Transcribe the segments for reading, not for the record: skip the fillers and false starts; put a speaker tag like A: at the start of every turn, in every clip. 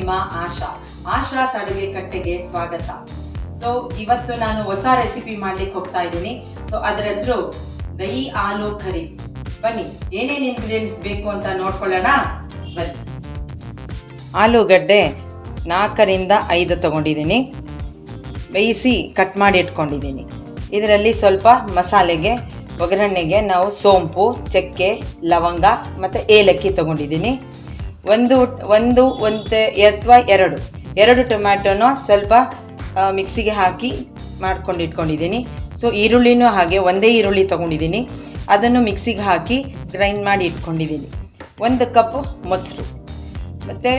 A: ನಿಮ್ಮ ಆಶಾಸ್ ಅಡುಗೆ ಕಟ್ಟೆಗೆ ಸ್ವಾಗತ. ಸೊ ಇವತ್ತು ನಾನು ಹೊಸ ರೆಸಿಪಿ ಮಾಡ್ಲಿಕ್ಕೆ ಹೋಗ್ತಾ ಇದ್ದೀನಿ. ಸೊ ಅದರ ಹೆಸರು ದಹಿ ಆಲೂ ಕರಿ. ಬನ್ನಿ ಏನೇನು ಇಂಗ್ರೀಡಿಯೆಂಟ್ಸ್ ಬೇಕು ಅಂತ ನೋಡ್ಕೊಳ್ಳೋಣ. ಬನ್ನಿ. ಆಲೂಗಡ್ಡೆ 4ರಿಂದ 5 ತಗೊಂಡಿದ್ದೀನಿ. ಬೇಯಿಸಿ ಕಟ್ ಮಾಡಿ ಇಟ್ಕೊಂಡಿದ್ದೀನಿ. ಇದರಲ್ಲಿ ಸ್ವಲ್ಪ ಮಸಾಲೆಗೆ ಒಗ್ಗರಣೆಗೆ ನಾವು ಸೋಂಪು, ಚಕ್ಕೆ, ಲವಂಗ ಮತ್ತು ಏಲಕ್ಕಿ ತಗೊಂಡಿದ್ದೀನಿ. ಒಂದು ಅಥವಾ ಎರಡು ಟೊಮ್ಯಾಟೊನ ಸ್ವಲ್ಪ ಮಿಕ್ಸಿಗೆ ಹಾಕಿ ಮಾಡ್ಕೊಂಡು ಇಟ್ಕೊಂಡಿದ್ದೀನಿ. ಸೊ ಈರುಳ್ಳಿನೂ ಹಾಗೆ ಒಂದೇ ಈರುಳ್ಳಿ ತೊಗೊಂಡಿದ್ದೀನಿ, ಅದನ್ನು ಮಿಕ್ಸಿಗೆ ಹಾಕಿ ಗ್ರೈಂಡ್ ಮಾಡಿ ಇಟ್ಕೊಂಡಿದ್ದೀನಿ. 1 ಕಪ್ ಮೊಸರು ಮತ್ತು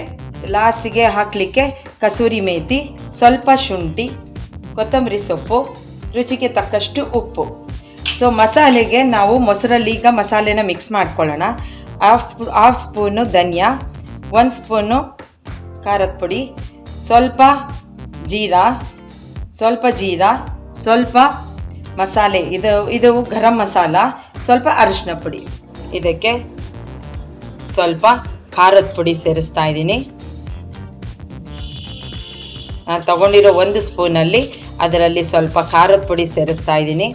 A: ಲಾಸ್ಟಿಗೆ ಹಾಕಲಿಕ್ಕೆ ಕಸೂರಿ ಮೇಥಿ, ಸ್ವಲ್ಪ ಶುಂಠಿ, ಕೊತ್ತಂಬರಿ ಸೊಪ್ಪು, ರುಚಿಗೆ ತಕ್ಕಷ್ಟು ಉಪ್ಪು. ಸೊ ಮಸಾಲೆಗೆ ನಾವು ಮೊಸರಲ್ಲಿ ಈಗ ಮಸಾಲೆನ ಮಿಕ್ಸ್ ಮಾಡ್ಕೊಳ್ಳೋಣ. ಹಾಫ್ ಸ್ಪೂನು ಧನಿಯಾ, 1 ಸ್ಪೂನು ಖಾರದ ಪುಡಿ, ಸ್ವಲ್ಪ ಜೀರಾ, ಸ್ವಲ್ಪ ಮಸಾಲೆ, ಇದು ಗರಂ ಮಸಾಲ, ಸ್ವಲ್ಪ ಅರಿಶಿನ ಪುಡಿ. ಇದಕ್ಕೆ ಸ್ವಲ್ಪ ಖಾರದ ಪುಡಿ ಸೇರಿಸ್ತಾ ಇದ್ದೀನಿ. ನಾನು ತಗೊಂಡಿರೋ 1 ಸ್ಪೂನಲ್ಲಿ ಅದರಲ್ಲಿ ಸ್ವಲ್ಪ ಖಾರದ ಪುಡಿ ಸೇರಿಸ್ತಾ ಇದ್ದೀನಿ,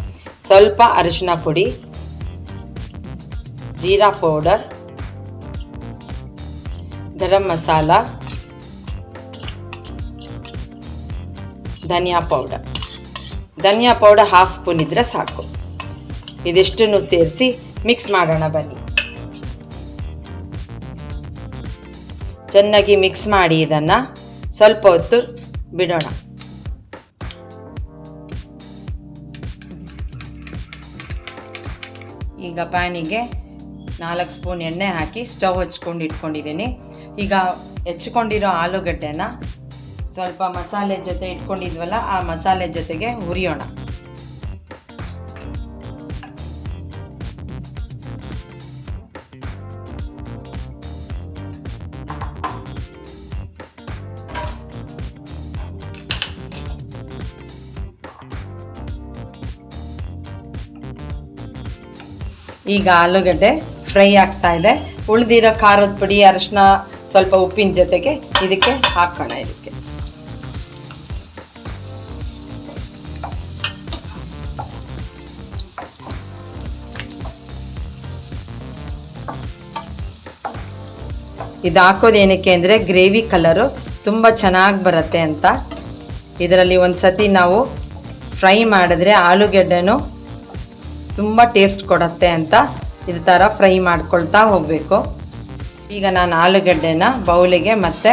A: ಸ್ವಲ್ಪ ಅರಿಶಿನ ಪುಡಿ, ಜೀರಾ ಪೌಡರ್, ಗರಂ ಮಸಾಲ, ಧನಿಯಾ ಪೌಡರ್ ಹಾಫ್ ಸ್ಪೂನ್ ಇದ್ದರೆ ಸಾಕು. ಇದಿಷ್ಟನ್ನು ಸೇರಿಸಿ ಮಿಕ್ಸ್ ಮಾಡೋಣ ಬನ್ನಿ. ಚೆನ್ನಾಗಿ ಮಿಕ್ಸ್ ಮಾಡಿ ಇದನ್ನು ಸ್ವಲ್ಪ ಹೊತ್ತು ಬಿಡೋಣ. ಈಗ ಪ್ಯಾನಿಗೆ 4 ಸ್ಪೂನ್ ಎಣ್ಣೆ ಹಾಕಿ ಸ್ಟವ್ ಹಚ್ಕೊಂಡು ಇಟ್ಕೊಂಡಿದ್ದೀನಿ. ಈಗ ಹೆಚ್ಕೊಂಡಿರೋ ಆಲೂಗಡ್ಡೆನ ಸ್ವಲ್ಪ ಮಸಾಲೆ ಜೊತೆ ಇಟ್ಕೊಂಡಿದ್ವಲ್ಲ, ಆ ಮಸಾಲೆ ಜೊತೆಗೆ ಹುರಿಯೋಣ. ಈಗ ಆಲೂಗಡ್ಡೆ ಫ್ರೈ ಆಗ್ತಾ ಇದೆ. ಉಳಿದಿರೋ ಖಾರದ ಪುಡಿ, ಅರಿಶಿನ, ಸ್ವಲ್ಪ ಉಪ್ಪಿನ ಜೊತೆಗೆ ಇದಕ್ಕೆ ಹಾಕೋಣ. ಇದು ಹಾಕೋದು ಏನಕ್ಕೆ ಅಂದರೆ ಗ್ರೇವಿ ಕಲರು ತುಂಬ ಚೆನ್ನಾಗಿ ಬರುತ್ತೆ ಅಂತ. ಇದರಲ್ಲಿ ಒಂದು ಸತಿ ನಾವು ಫ್ರೈ ಮಾಡಿದ್ರೆ ಆಲೂಗಡ್ಡೆನೂ ತುಂಬ ಟೇಸ್ಟ್ ಕೊಡುತ್ತೆ ಅಂತ ಈ ಥರ ಫ್ರೈ ಮಾಡ್ಕೊಳ್ತಾ ಹೋಗಬೇಕು. ಈಗ ನಾನು ಆಲೂಗಡ್ಡೆನ ಬೌಲಿಗೆ ಮತ್ತೆ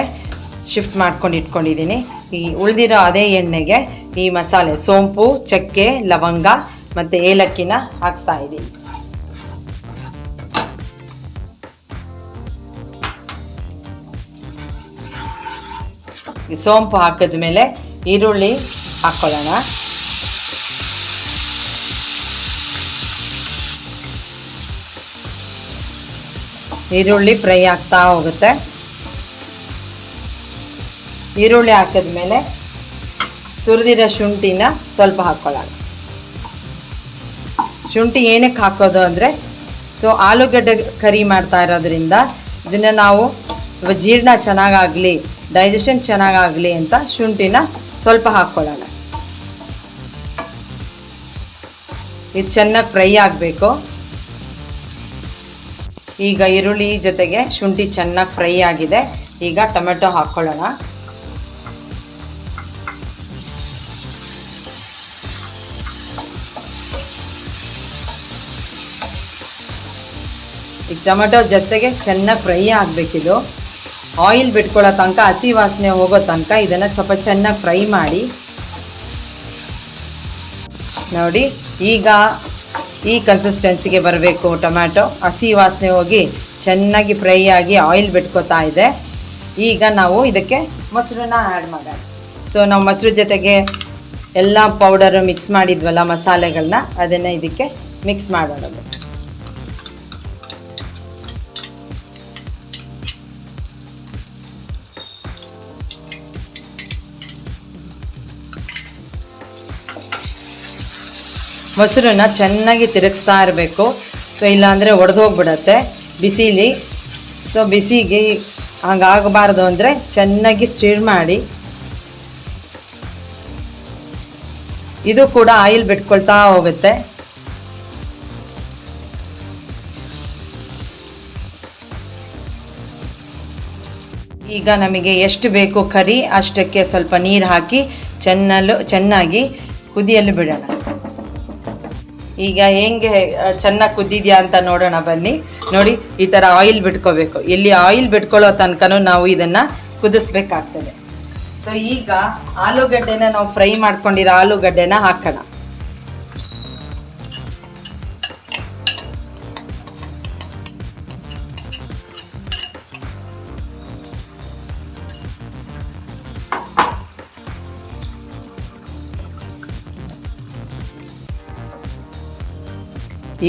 A: ಶಿಫ್ಟ್ ಮಾಡ್ಕೊಂಡು ಇಟ್ಕೊಂಡಿದ್ದೀನಿ. ಈ ಉಳಿದಿರೋ ಅದೇ ಎಣ್ಣೆಗೆ ಈ ಮಸಾಲೆ ಸೋಂಪು, ಚಕ್ಕೆ, ಲವಂಗ ಮತ್ತು ಏಲಕ್ಕಿನ ಹಾಕ್ತಾ ಇದ್ದೀನಿ. ಈ ಸೋಂಪು ಹಾಕಿದ್ಮೇಲೆ ಈರುಳ್ಳಿ ಹಾಕ್ಕೊಳ್ಳೋಣ. ಈರುಳ್ಳಿ ಫ್ರೈ ಆಗ್ತಾ ಹೋಗುತ್ತೆ. ಈರುಳ್ಳಿ ಹಾಕಿದ್ಮೇಲೆ ತುರಿದಿರೋ ಶುಂಠಿನ ಸ್ವಲ್ಪ ಹಾಕ್ಕೊಳ್ಳೋಣ. ಶುಂಠಿ ಏನಕ್ಕೆ ಹಾಕೋದು ಅಂದರೆ, ಸೊ ಆಲೂಗಡ್ಡೆ ಕರಿ ಮಾಡ್ತಾ ಇರೋದ್ರಿಂದ ಇದನ್ನು ನಾವು ಜೀರ್ಣ ಚೆನ್ನಾಗಾಗಲಿ, ಡೈಜೆಷನ್ ಚೆನ್ನಾಗಾಗಲಿ ಅಂತ ಶುಂಠಿನ ಸ್ವಲ್ಪ ಹಾಕ್ಕೊಳ್ಳೋಣ. ಇದು ಚೆನ್ನಾಗಿ ಫ್ರೈ ಆಗಬೇಕು. ಈಗ ಈರುಳ್ಳಿ ಜೊತೆಗೆ ಶುಂಠಿ ಚೆನ್ನಾಗಿ ಫ್ರೈ ಆಗಿದೆ. ಈಗ ಟೊಮೆಟೊ ಹಾಕ್ಕೊಳ್ಳೋಣ. ಈಗ ಟೊಮೆಟೊ ಜೊತೆಗೆ ಚೆನ್ನಾಗಿ ಫ್ರೈ ಆಗಬೇಕಿದು. ಆಯಿಲ್ ಬಿಟ್ಕೊಳ್ಳೋ ತನಕ, ಹಸಿ ವಾಸನೆ ಹೋಗೋ ತನಕ ಇದನ್ನು ಸ್ವಲ್ಪ ಚೆನ್ನಾಗಿ ಫ್ರೈ ಮಾಡಿ. ನೋಡಿ, ಈಗ ಈ ಕನ್ಸಿಸ್ಟೆನ್ಸಿಗೆ ಬರಬೇಕು ಟೊಮ್ಯಾಟೊ. ಹಸಿ ವಾಸನೆ ಹೋಗಿ ಚೆನ್ನಾಗಿ ಫ್ರೈ ಆಗಿ ಆಯಿಲ್ ಬಿಟ್ಕೋತಾ ಇದೆ. ಈಗ ನಾವು ಇದಕ್ಕೆ ಮೊಸರನ್ನ ಆ್ಯಡ್ ಮಾಡೋಣ. ಸೊ ನಾವು ಮೊಸರು ಜೊತೆಗೆ ಎಲ್ಲ ಪೌಡರು ಮಿಕ್ಸ್ ಮಾಡಿದ್ವಲ್ಲ ಮಸಾಲೆಗಳನ್ನ, ಅದನ್ನು ಇದಕ್ಕೆ ಮಿಕ್ಸ್ ಮಾಡೋಣ. ಮೊಸರನ್ನ ಚೆನ್ನಾಗಿ ತಿರುಗಿಸ್ತಾ ಇರಬೇಕು. ಸೊ ಇಲ್ಲಾಂದರೆ ಒಡೆದೋಗ್ಬಿಡತ್ತೆ ಬಿಸಿಲಿ. ಸೊ ಬಿಸಿಗೆ ಹಾಗಾಗಬಾರ್ದು ಅಂದರೆ ಚೆನ್ನಾಗಿ ಸ್ಟಿರ್ ಮಾಡಿ. ಇದು ಕೂಡ ಆಯಿಲ್ ಬಿಟ್ಕೊಳ್ತಾ ಹೋಗುತ್ತೆ. ಈಗ ನಮಗೆ ಎಷ್ಟು ಬೇಕು ಕರಿ ಅಷ್ಟಕ್ಕೆ ಸ್ವಲ್ಪ ನೀರು ಹಾಕಿ ಚೆನ್ನಾಗಿ ಕುದಿಯಲು ಬಿಡೋಣ. ಈಗ ಹೆಂಗೆ ಚೆನ್ನಾಗಿ ಕುದ್ದಿದ್ಯಾ ಅಂತ ನೋಡೋಣ ಬನ್ನಿ. ನೋಡಿ, ಈ ಥರ ಆಯಿಲ್ ಬಿಟ್ಕೋಬೇಕು. ಇಲ್ಲಿ ಆಯಿಲ್ ಬಿಟ್ಕೊಳ್ಳೋ ತನಕನೂ ನಾವು ಇದನ್ನು ಕುದಿಸ್ಬೇಕಾಗ್ತದೆ. ಸೊ ಈಗ ಆಲೂಗಡ್ಡೆನ ನಾವು ಫ್ರೈ ಮಾಡ್ಕೊಂಡಿರೋ ಆಲೂಗಡ್ಡೆನ ಹಾಕೋಣ.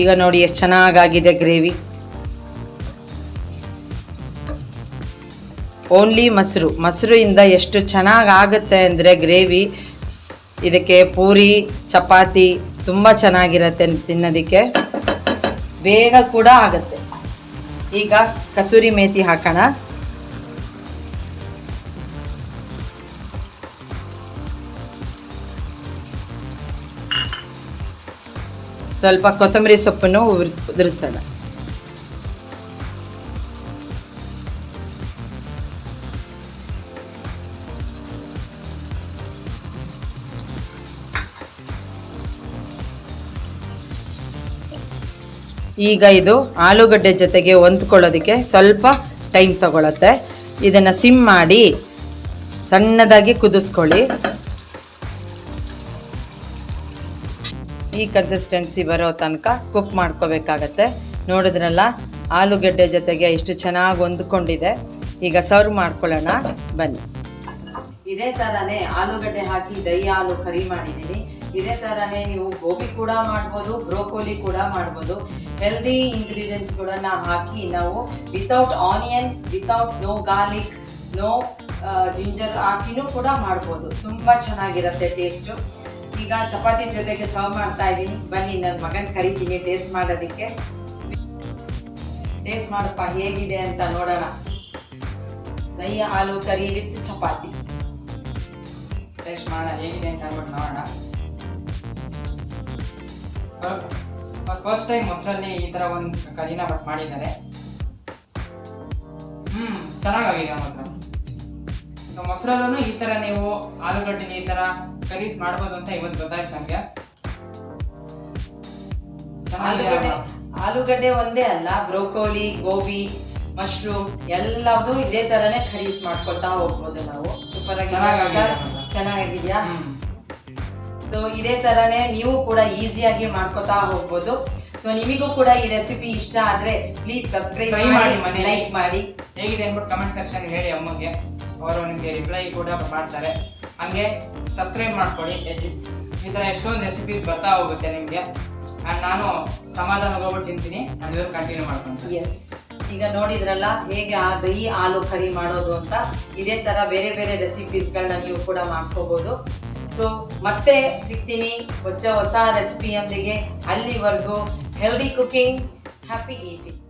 A: ಈಗ ನೋಡಿ ಎಷ್ಟು ಚೆನ್ನಾಗಾಗಿದೆ ಗ್ರೇವಿ. ಓನ್ಲಿ ಮೊಸರಿಂದ ಎಷ್ಟು ಚೆನ್ನಾಗಾಗುತ್ತೆ ಅಂದರೆ ಗ್ರೇವಿ. ಇದಕ್ಕೆ ಪೂರಿ ಚಪಾತಿ ತುಂಬ ಚೆನ್ನಾಗಿರುತ್ತೆ ತಿನ್ನೋದಕ್ಕೆ, ಬೇಗ ಕೂಡ ಆಗುತ್ತೆ. ಈಗ ಕಸೂರಿ ಮೇಥಿ ಹಾಕೋಣ. ಸ್ವಲ್ಪ ಕೊತ್ತಂಬರಿ ಸೊಪ್ಪನ್ನು ಉದುರಿಸೋಣ. ಈಗ ಇದು ಆಲೂಗಡ್ಡೆ ಜೊತೆಗೆ ಹೊಂದ್ಕೊಳ್ಳೋದಕ್ಕೆ ಸ್ವಲ್ಪ ಟೈಮ್ ತಗೊಳುತ್ತೆ. ಇದನ್ನು ಸಿಮ್ ಮಾಡಿ ಸಣ್ಣದಾಗಿ ಕುದಿಸ್ಕೊಳ್ಳಿ. ಈ ಕನ್ಸಿಸ್ಟೆನ್ಸಿ ಬರೋ ತನಕ ಕುಕ್ ಮಾಡ್ಕೋಬೇಕಾಗತ್ತೆ. ನೋಡಿದ್ರಲ್ಲ, ಆಲೂಗಡ್ಡೆ ಜೊತೆಗೆ ಎಷ್ಟು ಚೆನ್ನಾಗಿ ಹೊಂದ್ಕೊಂಡಿದೆ. ಈಗ ಸರ್ವ್ ಮಾಡ್ಕೊಳ್ಳೋಣ ಬನ್ನಿ. ಇದೇ ಥರನೇ ಆಲೂಗಡ್ಡೆ ಹಾಕಿ ದಹಿ ಆಲೂ ಕರಿ ಮಾಡಿದ್ದೀನಿ. ಇದೇ ಥರನೇ ನೀವು ಗೋಬಿ ಕೂಡ ಮಾಡ್ಬೋದು, ಬ್ರೋಕೋಲಿ ಕೂಡ ಮಾಡ್ಬೋದು. ಹೆಲ್ದಿ ಇಂಗ್ರೀಡಿಯೆಂಟ್ಸ್ಗಳನ್ನ ಹಾಕಿ ನಾವು without onion, without no garlic, no ginger ಹಾಕಿನೂ ಕೂಡ ಮಾಡ್ಬೋದು. ತುಂಬ ಚೆನ್ನಾಗಿರುತ್ತೆ ಟೇಸ್ಟು. ಈಗ ಚಪಾತಿ ಜೊತೆಗೆ ಸರ್ವ್ ಮಾಡ್ತಾ ಇದ್ದೀನಿ. ಬನ್ನಿ, ನನ್ನ ಮಗನ ಕರಿತೀನಿ ಟೇಸ್ಟ್ ಮಾಡೋದಕ್ಕೆ. ಟೇಸ್ಟ್ ಮಾಡಪ್ಪ ಹೇಗಿದೆ ಅಂತ ನೋಡೋಣ. ದಹಿ ಆಲೂ ಕರಿ ವಿತ್ ಚಪಾತಿ
B: ಟೇಸ್ಟ್ ಮಾಡೋಣ ಹೇಗಿದೆ ಅಂತ ಅಂದ್ಬಿಟ್ಟು ನೋಡೋಣ. ಫಸ್ಟ್ ಟೈಮ್ ಮೊಸರಲ್ಲಿ ಈ ಥರ ಒಂದು ಕರಿನ ಬಟ್ ಮಾಡಿದ್ದಾರೆ. ಚೆನ್ನಾಗಾಗಿದೆ ಮಾತ್ರ. ಮೊಸರಲ್ಲೂ ಈ ಥರ ನೀವು ಆಲೂಗಡ್ಡೆ ಈ ಥರ ಕರೀಸ್ ಮಾಡ್ಬೋದು ಅಂತ ಇವತ್ತು ಗೊತ್ತಾಯ್ತು ನನಗೆ.
A: ಆಲೂಗಡ್ಡೆ ಒಂದೇ ಅಲ್ಲ, ಬ್ರೋಕೋಲಿ, ಗೋಬಿ, ಮಶ್ರೂಮ್ ಎಲ್ಲದೂ ಇದೇ ತರನೇ ಕರೀಸ್ ಮಾಡ್ಕೊಳ್ತಾ ಹೋಗ್ಬೋದು ನಾವು. ಸೂಪರ್ ಆಗಿ ಚೆನ್ನಾಗಿದ್ಯಾ? ಸೊ ಇದೇ ತರನೇ ನೀವು ಕೂಡ ಈಸಿಯಾಗಿ ಮಾಡ್ಕೊತಾ ಹೋಗ್ಬೋದು. ಸೊ ನಿಮಗೂ ಕೂಡ ಈ ರೆಸಿಪಿ ಇಷ್ಟ ಆದ್ರೆ ಪ್ಲೀಸ್ ಸಬ್ಸ್ಕ್ರೈಬ್ ಮಾಡಿ, ಲೈಕ್ ಮಾಡಿ.
B: ಹೇಗಿದೆ ಅಂದ್ಬಿಟ್ಟು ಕಮೆಂಟ್ ಸೆಕ್ಷನ್ ಹೇಳಿ ಅಮ್ಮಗೆ, ಅವರು ನಿಮಗೆ ರಿಪ್ಲೈ ಕೂಡ ಮಾಡ್ತಾರೆ. ಹಂಗೆ ಸಬ್ಸ್ಕ್ರೈಬ್ ಮಾಡ್ಕೊಳ್ಳಿ. ಈ ಥರ ಎಷ್ಟೊಂದು ರೆಸಿಪೀಸ್ ಬರ್ತಾ ಹೋಗುತ್ತೆ ನಿಮಗೆ. ಆ್ಯಂಡ್ ನಾನು ಸಮಾಧಾನ ಹೋಗ್ಬಿಟ್ಟು ತಿಂತೀನಿ, ನಾನು ಇವ್ರು ಕಂಟಿನ್ಯೂ ಮಾಡ್ತೀನಿ.
A: ಎಸ್, ಈಗ ನೋಡಿದ್ರಲ್ಲ ಹೇಗೆ ಆ ದಹಿ ಆಲೂ ಕರಿ ಮಾಡೋದು ಅಂತ. ಇದೇ ಥರ ಬೇರೆ ಬೇರೆ ರೆಸಿಪೀಸ್ಗಳನ್ನ ನೀವು ಕೂಡ ಮಾಡ್ಕೋಬೋದು. ಸೊ ಮತ್ತೆ ಸಿಗ್ತೀನಿ ಹೊಸ ರೆಸಿಪಿಯೊಂದಿಗೆ. ಅಲ್ಲಿವರೆಗೂ ಹೆಲ್ದಿ ಕುಕಿಂಗ್, ಹ್ಯಾಪಿ ಈಟಿಂಗ್.